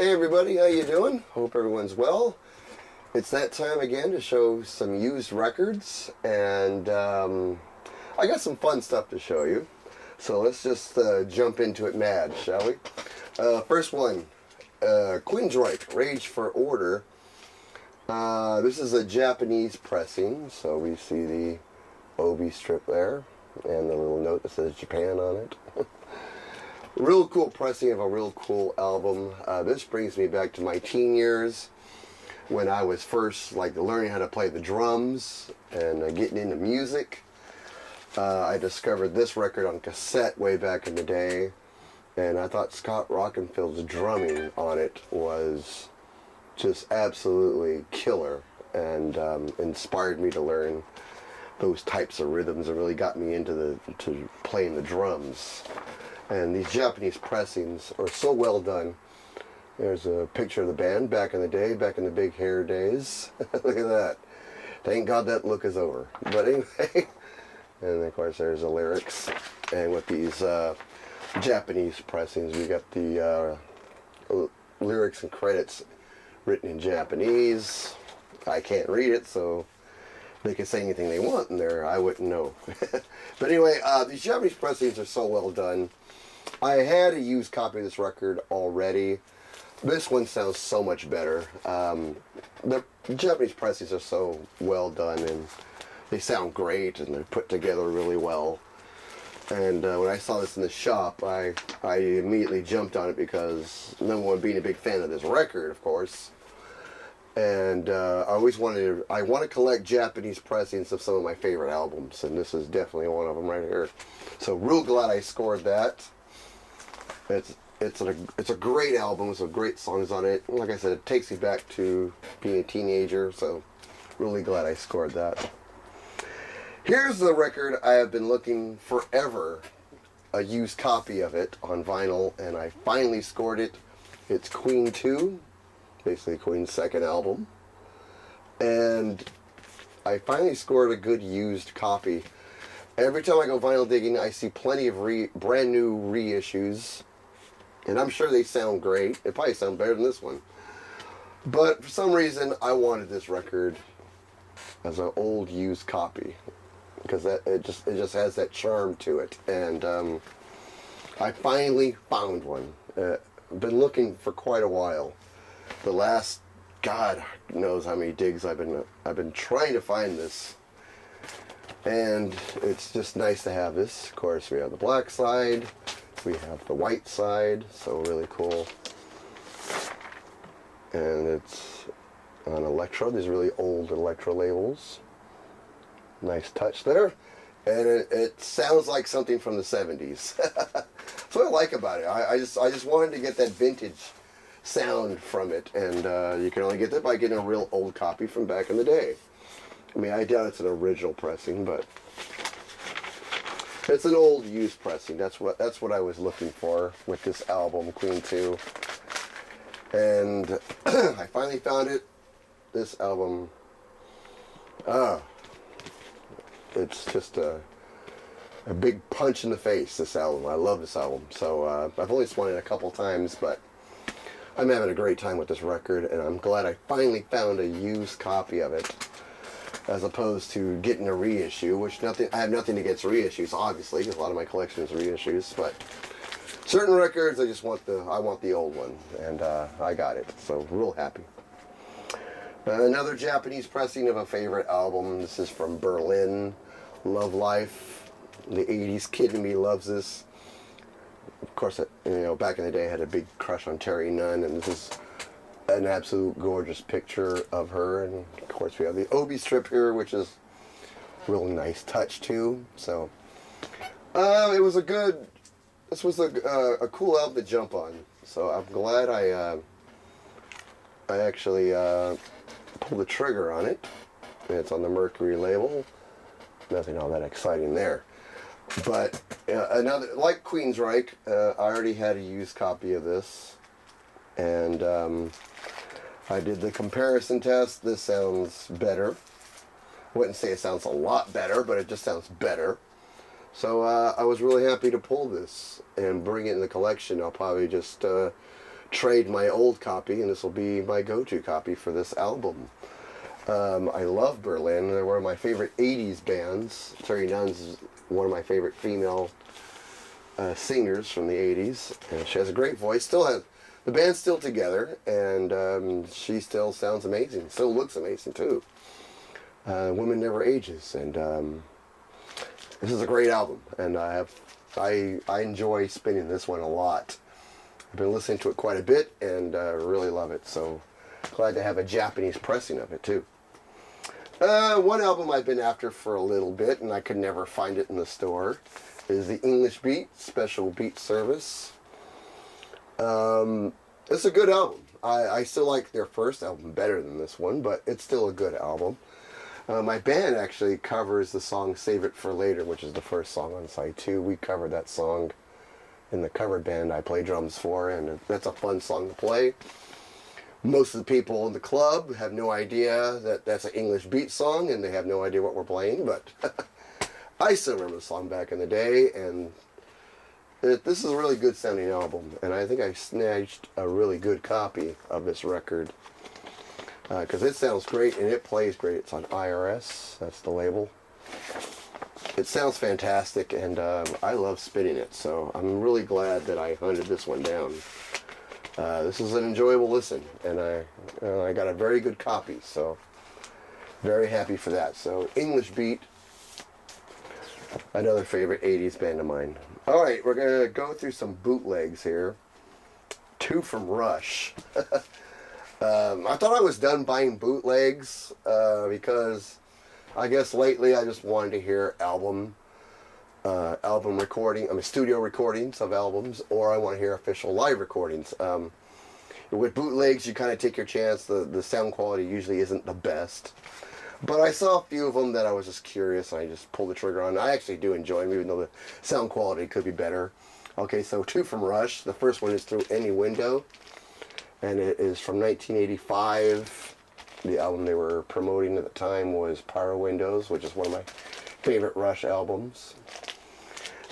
Hey everybody, how you doing? Hope everyone's well. It's that time again to show some used records, and I got some fun stuff to show you. So let's just jump into it mad, shall we? First one, Queensryche, Rage for Order. This is a Japanese pressing, so we see the Obi strip there, and the little note that says Japan on it. Real cool pressing of a real cool album. This brings me back to my teen years when I was first learning how to play the drums and getting into music. I discovered this record on cassette way back in the day, and I thought Scott Rockenfield's drumming on it was just absolutely killer, and inspired me to learn those types of rhythms and really got me into playing the drums. And these Japanese pressings are so well done. There's a picture of the band back in the day, back in the big hair days. Look at that. Thank God that look is over. But anyway, and of course there's the lyrics. And with these Japanese pressings, we got the lyrics and credits written in Japanese. I can't read it, so they can say anything they want in there. I wouldn't know. But anyway, these Japanese pressings are so well done. I had a used copy of this record already. This one sounds so much better. The Japanese pressings are so well done, and they sound great, and they're put together really well. And when I saw this in the shop, I immediately jumped on it because, number one, being a big fan of this record, of course. And I want to collect Japanese pressings of some of my favorite albums, and this is definitely one of them right here. So real glad I scored that. It's a great album with some great songs on it. Like I said, it takes me back to being a teenager, so really glad I scored that. Here's the record I have been looking forever, a used copy of it on vinyl, and I finally scored it. It's Queen 2, basically Queen's second album, and I finally scored a good used copy. Every time I go vinyl digging, I see plenty of brand new reissues, and I'm sure they sound great. They probably sound better than this one. But for some reason, I wanted this record as an old used copy because it just has that charm to it. And I finally found one. Been looking for quite a while. The last, God knows how many digs I've been trying to find this. And it's just nice to have this. Of course, we have the black side. We have the white side, so really cool. And it's on Electro. These really old Electro labels. Nice touch there. And it sounds like something from the 70s. That's what I like about it. I just wanted to get that vintage sound from it, and you can only get that by getting a real old copy from back in the day. I mean, I doubt it's an original pressing, but it's an old used pressing. That's what I was looking for with this album, Queen 2. And I finally found it. This album, it's just a big punch in the face, this album. I love this album. So I've only spun it a couple times, but I'm having a great time with this record, and I'm glad I finally found a used copy of it, as opposed to getting a reissue, which I have nothing against reissues, obviously, because a lot of my collection is reissues, but certain records, I want the old one, and I got it, so real happy. Another Japanese pressing of a favorite album. This is from Berlin, Love Life. The 80s kid in me loves this. Of course, back in the day, I had a big crush on Terry Nunn, and this is an absolute gorgeous picture of her. And of course, we have the Obi strip here, which is a real nice touch too. So this was a cool album to jump on. So I'm glad I actually pulled the trigger on it. And it's on the Mercury label. Nothing all that exciting there. But another, like Queensryche, I already had a used copy of this, and I did the comparison test. This sounds better. I wouldn't say it sounds a lot better, but it just sounds better. So I was really happy to pull this and bring it in the collection. I'll probably just trade my old copy, and this will be my go-to copy for this album. I love Berlin. They're one of my favorite 80s bands. Terry Nunn's one of my favorite female singers from the 80s. And she has a great voice. The band's still together, and she still sounds amazing. Still looks amazing, too. Woman Never Ages. And this is a great album. And I enjoy spinning this one a lot. I've been listening to it quite a bit, and really love it. So glad to have a Japanese pressing of it, too. One album I've been after for a little bit, and I could never find it in the store, is the English Beat Special Beat Service. It's a good album. I still like their first album better than this one, but it's still a good album. My band actually covers the song Save It For Later, which is the first song on side 2. We covered that song in the covered band I play drums for, and that's a fun song to play. Most of the people in the club have no idea that that's an English Beat song, and they have no idea what we're playing, but I still remember the song back in the day, and this is a really good sounding album, and I think I snatched a really good copy of this record, because it sounds great, and it plays great. It's on IRS, that's the label. It sounds fantastic, and I love spinning it, so I'm really glad that I hunted this one down. This is an enjoyable listen, and I got a very good copy, so very happy for that. So English Beat, another favorite 80s band of mine. Alright, we're going to go through some bootlegs here. 2 from Rush. I thought I was done buying bootlegs because I guess lately I just wanted to hear studio recordings of albums, or I want to hear official live recordings. With bootlegs, you kind of take your chance. The sound quality usually isn't the best. But I saw a few of them that I was just curious, and I just pulled the trigger on. I actually do enjoy them, even though the sound quality could be better. Okay, so 2 from Rush. The first one is Through Any Window, and it is from 1985. The album they were promoting at the time was Pyro Windows, which is one of my favorite Rush albums.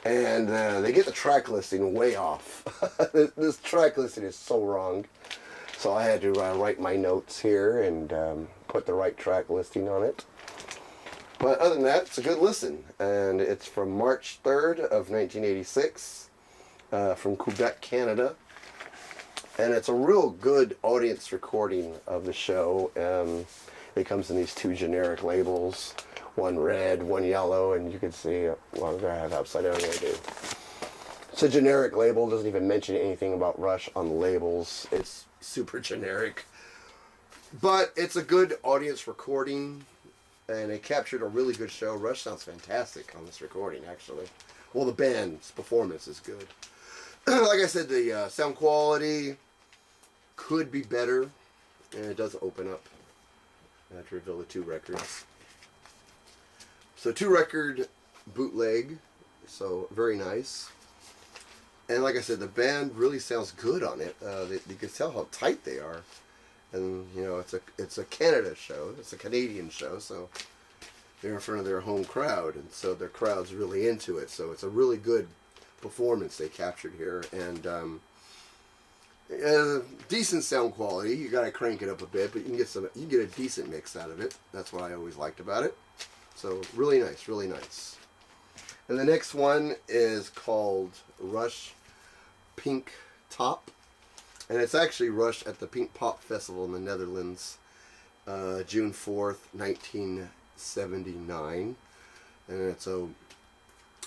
And they get the track listing way off. This track listing is so wrong. So I had to write my notes here and put the right track listing on it. But other than that, it's a good listen. And it's from March 3rd of 1986 from Quebec, Canada. And it's a real good audience recording of the show. It comes in these 2 generic labels. One red, one yellow, and you can see, well, I have upside down here, I do. It's a generic label, doesn't even mention anything about Rush on the labels. It's super generic. But it's a good audience recording, and it captured a really good show. Rush sounds fantastic on this recording, actually. Well, the band's performance is good. Like I said, the sound quality could be better, and it does open up. I have to reveal the 2 records. So 2-record bootleg, so very nice. And like I said, the band really sounds good on it. You can tell how tight they are. And, you know, it's a Canada show. It's a Canadian show, so they're in front of their home crowd. And so their crowd's really into it. So it's a really good performance they captured here. And decent sound quality. You got to crank it up a bit, but you can get a decent mix out of it. That's what I always liked about it. So really nice, really nice. And the next one is called Rush Pink Top. And it's actually Rush at the Pink Pop Festival in the Netherlands, June 4th, 1979. And it's a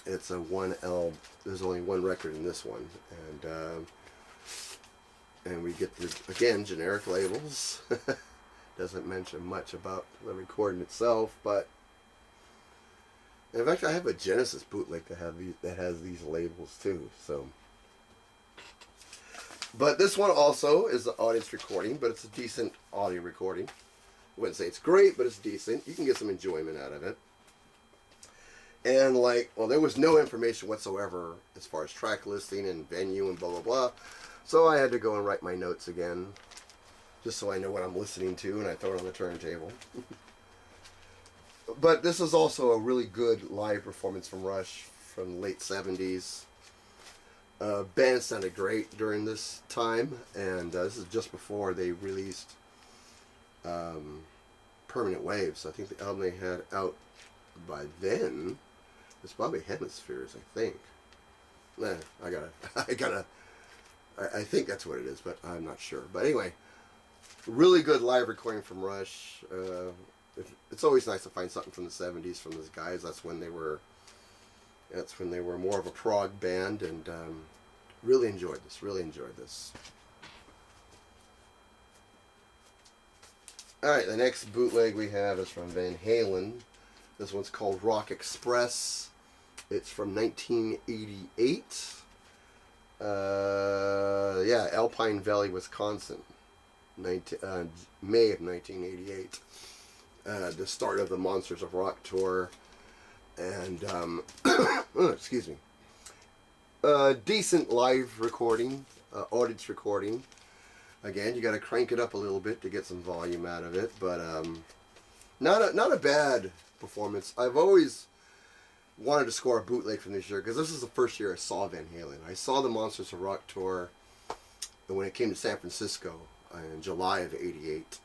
1L, there's only 1 record in this one. And we get the, again, generic labels. Doesn't mention much about the recording itself, but in fact, I have a Genesis bootleg that has these labels too. So, but this one also is an audience recording, but it's a decent audio recording. I wouldn't say it's great, but it's decent. You can get some enjoyment out of it. And there was no information whatsoever as far as track listing and venue and blah blah blah. So I had to go and write my notes again, just so I know what I'm listening to, and I throw it on the turntable. But this is also a really good live performance from Rush from the late 70s. Band sounded great during this time, and this is just before they released Permanent Waves. I think the album they had out by then was probably Hemispheres, I think. I think that's what it is, but I'm not sure. But anyway, really good live recording from Rush. It's always nice to find something from the '70s from those guys. That's when they were more of a prog band, and really enjoyed this. Really enjoyed this. All right, the next bootleg we have is from Van Halen. This one's called Rock Express. It's from 1988. Yeah, Alpine Valley, Wisconsin. May of 1988. The start of the Monsters of Rock tour. And, excuse me. Decent live recording, audience recording. Again, you got to crank it up a little bit to get some volume out of it, but not a bad performance. I've always wanted to score a bootleg from this year because this is the first year I saw Van Halen. I saw the Monsters of Rock tour when it came to San Francisco in July of '88,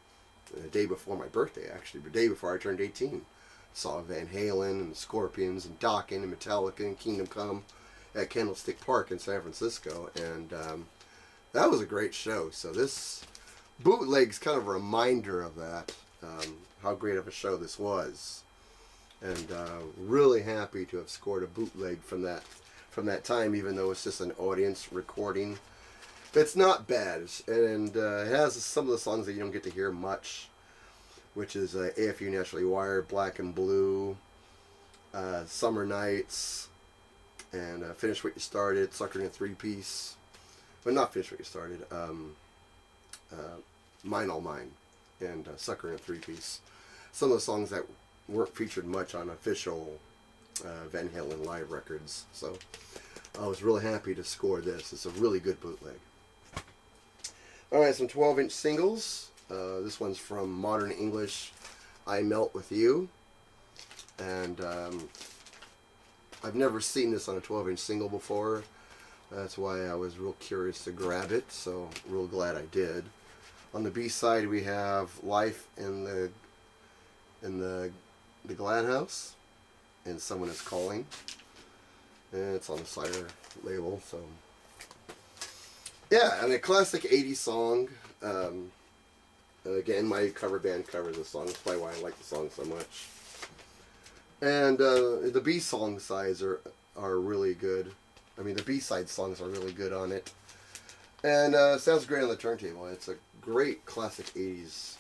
the day before my birthday, actually, the day before I turned 18. Saw Van Halen and the Scorpions and Dokken and Metallica and Kingdom Come at Candlestick Park in San Francisco, and that was a great show. So this bootleg's kind of a reminder of that, how great of a show this was, and really happy to have scored a bootleg from that time, even though it's just an audience recording. It's not bad, and it has some of the songs that you don't get to hear much, which is AFU Naturally Wired, Black and Blue, Summer Nights, and Finish What You Started, Sucker in a Three-Piece. But not Finish What You Started, Mine All Mine, and Sucker in a Three-Piece. Some of the songs that weren't featured much on official Van Halen live records. So I was really happy to score this. It's a really good bootleg. Alright, some 12-inch singles. This one's from Modern English, I Melt With You. And I've never seen this on a 12-inch single before. That's why I was real curious to grab it, so real glad I did. On the B-side we have Life in the Glad House, and Someone Is Calling. And it's on the Cider label, so... Yeah, I mean, a classic 80s song. Again, my cover band covers the song. That's probably why I like the song so much. And the B-song sides are really good. I mean, the B-side songs are really good on it. And sounds great on the turntable. It's a great classic 80s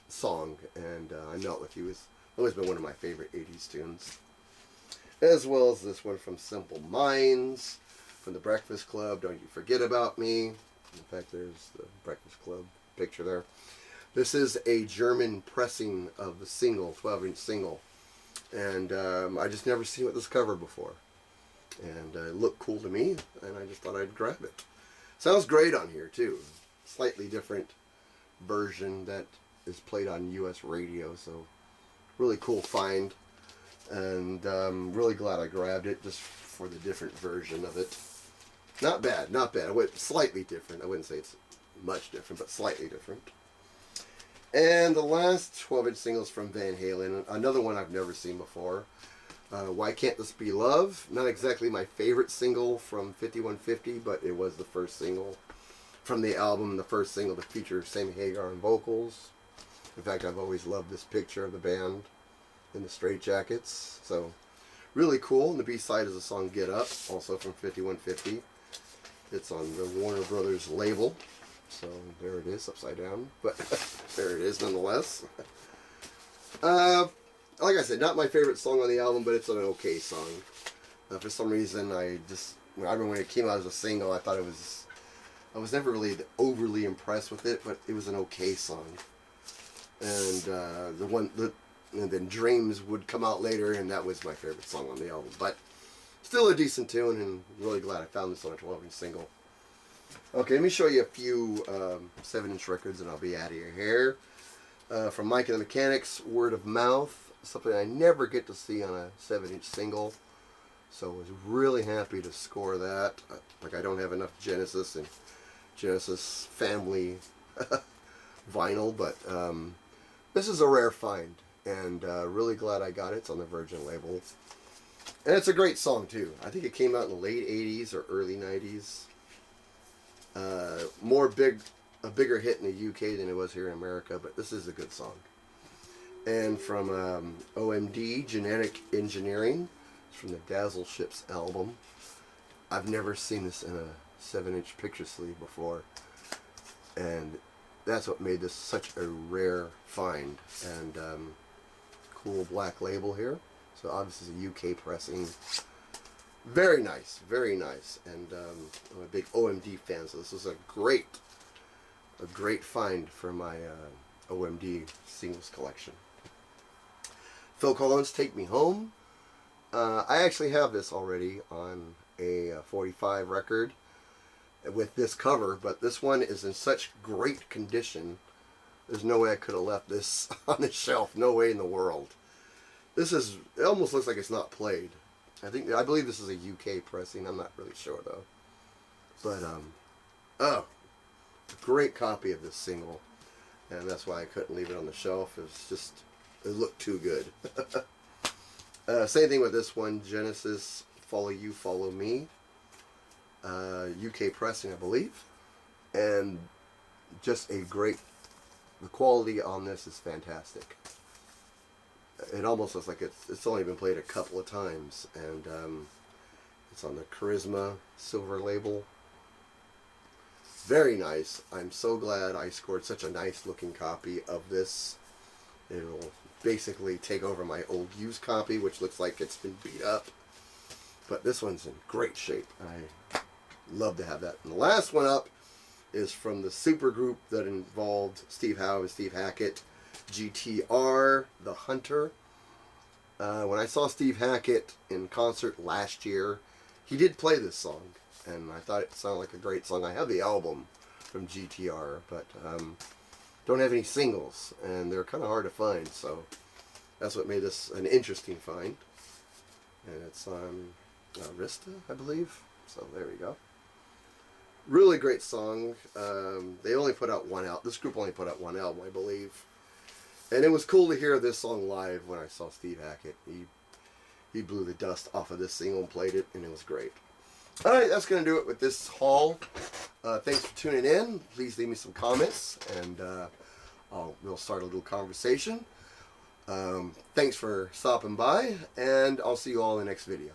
song. And I Melt With You has always been one of my favorite 80s tunes. As well as this one from Simple Minds, from the Breakfast Club, Don't You Forget About Me. In fact, there's the Breakfast Club picture there. This is a German pressing of the single, 12-inch single. And I just never seen this cover before. And it looked cool to me, and I just thought I'd grab it. Sounds great on here, too. Slightly different version that is played on U.S. radio, so really cool find. And really glad I grabbed it just for the different version of it. Not bad, not bad. Slightly different. I wouldn't say it's much different, but slightly different. And the last 12-inch singles from Van Halen, another one I've never seen before. Why Can't This Be Love? Not exactly my favorite single from 5150, but it was the first single from the album, the first single to feature Sammy Hagar on vocals. In fact, I've always loved this picture of the band in the straitjackets. So, really cool. And the B-side is the song Get Up, also from 5150. It's on the Warner Brothers label. So, there it is, upside down. But there it is, nonetheless. Like I said, not my favorite song on the album, but it's an okay song. For some reason, I remember when it came out as a single, I thought it was... I was never really overly impressed with it, but it was an okay song. And and then Dreams would come out later, and that was my favorite song on the album. But still a decent tune, and really glad I found this on a 12-inch single. Okay, let me show you a few 7-inch records, and I'll be out of your hair. From Mike and the Mechanics, Word of Mouth, something I never get to see on a 7-inch single. So I was really happy to score that. Like, I don't have enough Genesis and Genesis family vinyl, but this is a rare find, and really glad I got it. It's on the Virgin label. And it's a great song, too. I think it came out in the late 80s or early 90s. A bigger hit in the UK than it was here in America, but this is a good song. And from OMD, Genetic Engineering. It's from the Dazzle Ships album. I've never seen this in a 7-inch picture sleeve before. And that's what made this such a rare find. And cool black label here. So obviously it's a UK pressing. Very nice, very nice. And I'm a big OMD fan, so this is a great find for my OMD singles collection. Phil Collins, Take Me Home. I actually have this already on a 45 record with this cover, but this one is in such great condition. There's no way I could have left this on the shelf. No way in the world. It almost looks like it's not played. I believe this is a UK pressing. I'm not really sure though. But great copy of this single, and that's why I couldn't leave it on the shelf. It looked too good. Same thing with this one, Genesis, Follow You, Follow Me, UK pressing, I believe, and just the quality on this is fantastic. It almost looks like it's only been played a couple of times, and it's on the Charisma silver label. Very nice. I'm so glad I scored such a nice looking copy of this. It'll basically take over my old used copy, which looks like it's been beat up. But this one's in great shape. I love to have that. And the last one up is from the supergroup that involved Steve Howe and Steve Hackett, GTR, The Hunter. When I saw Steve Hackett in concert last year, he did play this song, and I thought it sounded like a great song. I have the album from GTR, but don't have any singles, and they're kind of hard to find, so that's what made this an interesting find. And it's on Arista, I believe, so there we go. Really great song. They only put out one album. This group only put out one album, I believe. And it was cool to hear this song live when I saw Steve Hackett. He blew the dust off of this single and played it, and it was great. Alright, that's going to do it with this haul. Thanks for tuning in. Please leave me some comments, and we'll start a little conversation. Thanks for stopping by, and I'll see you all in the next video.